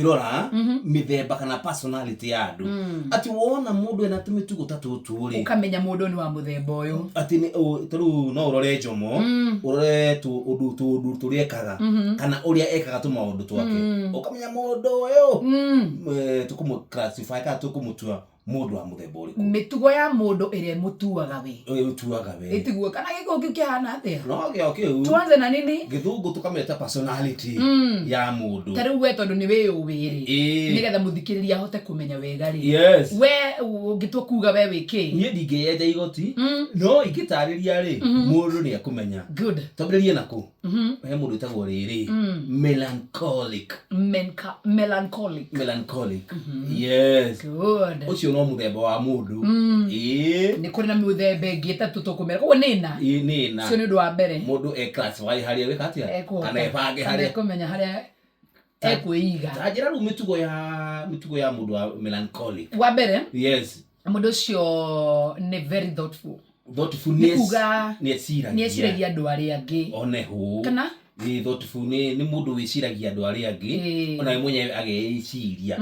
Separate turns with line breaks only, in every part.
kirora mithemba kana personality ya andu ati wona mundu ena tumitugo tatu ri
ukamenya mundu ni wa muthemba uyu
ati ni turu no urore jomo urore tu undu turiekaga kana uria ekaga tu maundu twake ukamenya mundu uyu tukumu classify ka tukumutua mundu wa muthemba uri
mitugo ya mundu ire mutuaga we
mutuaga we
itiguo kana giko kihana atia
no gyo
tuanze na nini
githungu tukameta personality ya mundu
taru we tondu ni we ubiri nigetha muthikiriria hote kumenya wega ri
yes
we ugitwa kuga we wiki
nie ndingeyeja igoti no ingitariria ri mundu ni akumenya
good
tabiririe naku he mundu itagwo riri melancholic yes
good
ucio no muthemba wa mundu
ni kuri na muthemba ingi tatu tukumera ko nina
nina
cio ni ndu wa mbere
mundu classify haria wika atia kana ebange haria
kumenya haria ekwiga
tajira ru mitugo ya mundu wa melancholic
wa mbere
yes
mundu cio ni very
thoughtfulness
ni esiragia andu aria angi
onehu
kana
ni thoughtful ni mundu wiciragia andu aria angi ona mwenye ageiciria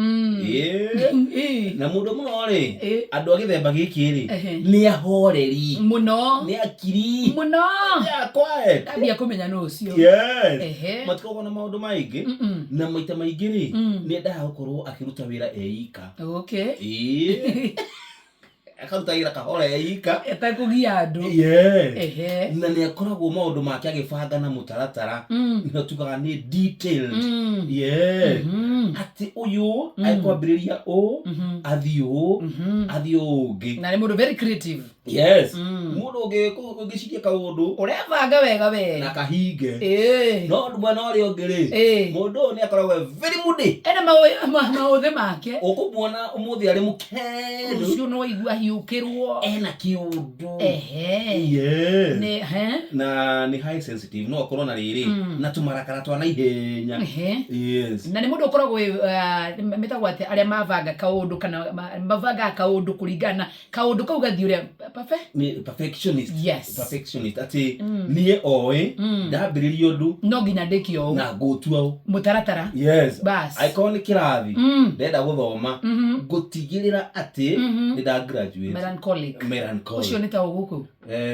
na mundu muno ri andu agithemba giki ri ni ahoreri
muno
ni akiri
muno
ya quiet
tabia kumenya no ucio
yes matiko na maundu maingi na maita maingi ri ni ndaga gukorwo akiruta wira eika
okay
akaruta wira kahora eika
etakugia andu
na ni akoragwo maundu make agibanga na mutaratara no tukaga ni detailed ati uyu aikwambiriria athio ungi
na ni mundu very creative
yes mundu ugiciria kaundu
urevanga wega we
na kahinge no nduma no ri ongiri mundu ni akoragwo very moody
ena mauthe make
ukumuona umuthi ari mukenu
ucio no igua hiukirwo
ena kiundu na ni high sensitive no akorwo na riri na tumarakara twa na ihenya yes
na ni mundu ukoragwo metagwo ati aria mavanga kaundu kana mavanga kaundu kuringana kaundu kau gathiuria perfectionist ati nie oe ndambiririo ndu
no nginya ndikio na gutua
mutaratara
yes bas iconic kirathi ndenda guthoma gutigirira ati ndida graduate melancholic
ucio ni ta uguku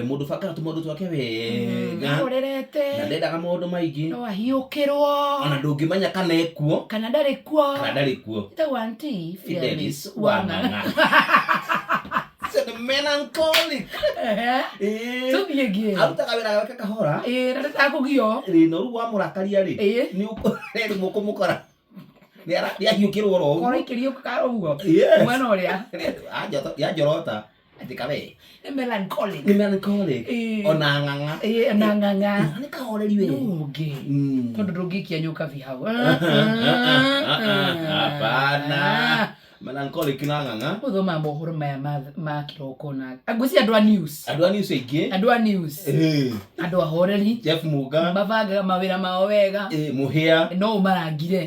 mundu fakara tu mundu twake wega
urerete
na ndenda maundu maingi
no ahiukirwo
ona ndungimanya kana ekuo
kana ndari kuo
ta
wanti Felix
Wanganga melancholic
tubiege
arutaga wira wake kahora
nataka kugio
no ru wa murakaria ri ni ukoreri mukumukora ni ahiukirwo ro
kora ikirio karo ugo mwana uria
ya jorota atikabe
melancholic
ona nganga
na nganga
ni kahoreri we
ungi tondu ndungikia nyuka vihau
hapana melancholic na nganga
uthoma mohoro maya ma kiroko na agusi andu a news
ingi
andu a news andu a horeri
Jeff Muga
mavanga mawira mao wega
muhia
no marangire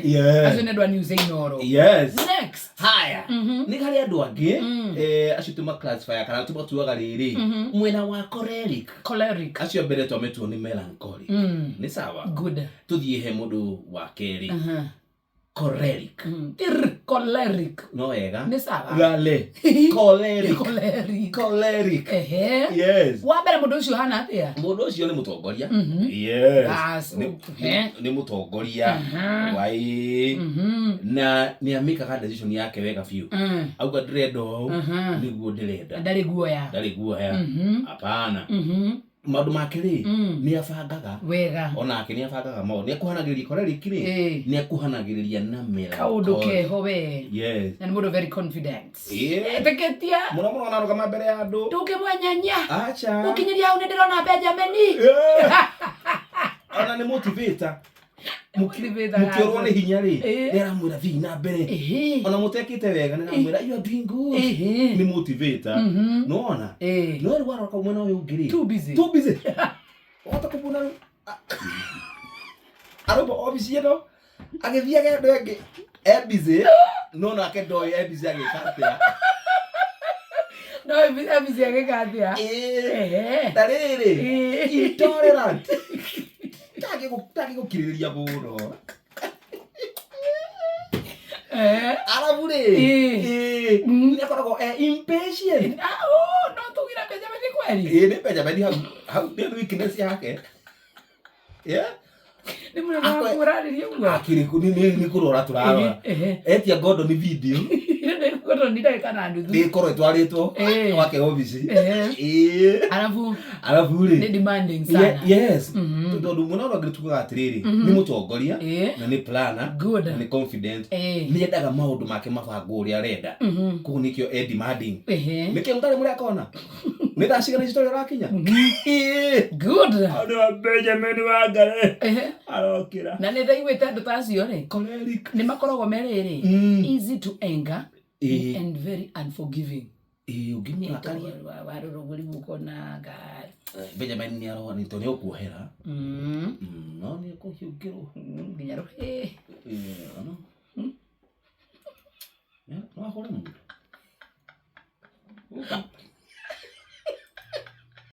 acio ni andu a news inoro
yes
next
haya ni kali andu angi acio tuma classify kana tuma tuaga riri mwena wa choleric acio mbere twametwo ni melancholic ni sawa
good
tuthie he mundu wa keri choleric no wega
ni sawa
gale choleric yes
wa mbere mundu ucio hana atia
mundu ucio ni mutongoria yes ni mutongoria wai na ni amika decision yake wega fiu auga dredo niguo ndirenda
ndari guoya
hapana maundu make ri ni abangaga
wega
ona ake ni abangaga maundu ni akuhanagiriria choleric ri ni akuhanagiriria na mera
kaundu keho we
yes
and more very confident eteketia
muno naruga mambere ya andu
ndukimwenyanya
acha
ukinyiria au ndirona Benjamin
ona ni motivator mukiorwo ni hinya ri niramwira vi na mbere ona mutekite wega niramwira you are doing good ni motivator no ona no ri waro ka mwana uyu ngiri
too busy
wata kubuna arobo office yedo agithia ge ndenge busy no na ke doi busy agikatia
no busy agikatia
tarere intolerant Taki go kiririria muno rĩ nĩ akoragwo impatient.
No tugira Benjamin kweli
nĩ Benjamin hau nĩ weakness yake.
Ni mwana wa kurariria ugo
akiriku ni kurora turarora etia Gordon video
ni Gordon ni ndeka na nduthu
ni korwe twaritwo wake office
alafu ni demanding sana.
Yes tondu mwana ngituga atiriri ni mutongoria na ni planner na ni confident ni endaga maundu make mabango uria arenda kugu nikio demanding nikio mutare muri akona ni thacigana story rakinya
good
ana Benjamin wa ngare arokira
na ni ndaigwite andu tacio ri ni makoragwo meriri easy to anger and very unforgiving.
Ungimurakaria
waruruguri mukona ngari
Benjamin ni aro ni tonyo kuohera no ni kuhiukiro
nginya ro
no hore mu